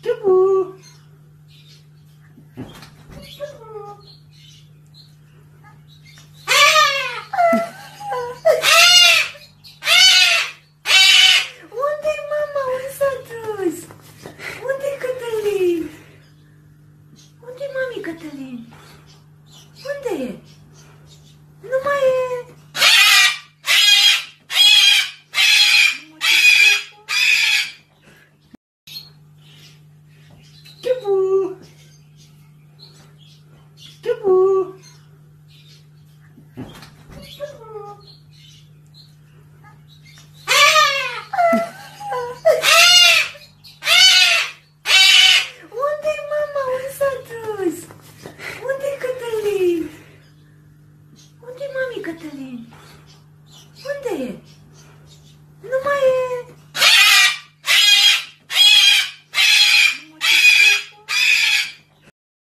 Tubu! Unde-i mama? Unde s-a dus? Unde-i Cătălin? Unde-i mami Cătălin? Unde e? Nu mai e! Tubu! Tubu! Unde-i mama? Unde s-a dus? Unde-i Cătălin? Unde-i mami Cătălin? Unde e? Nu mai e!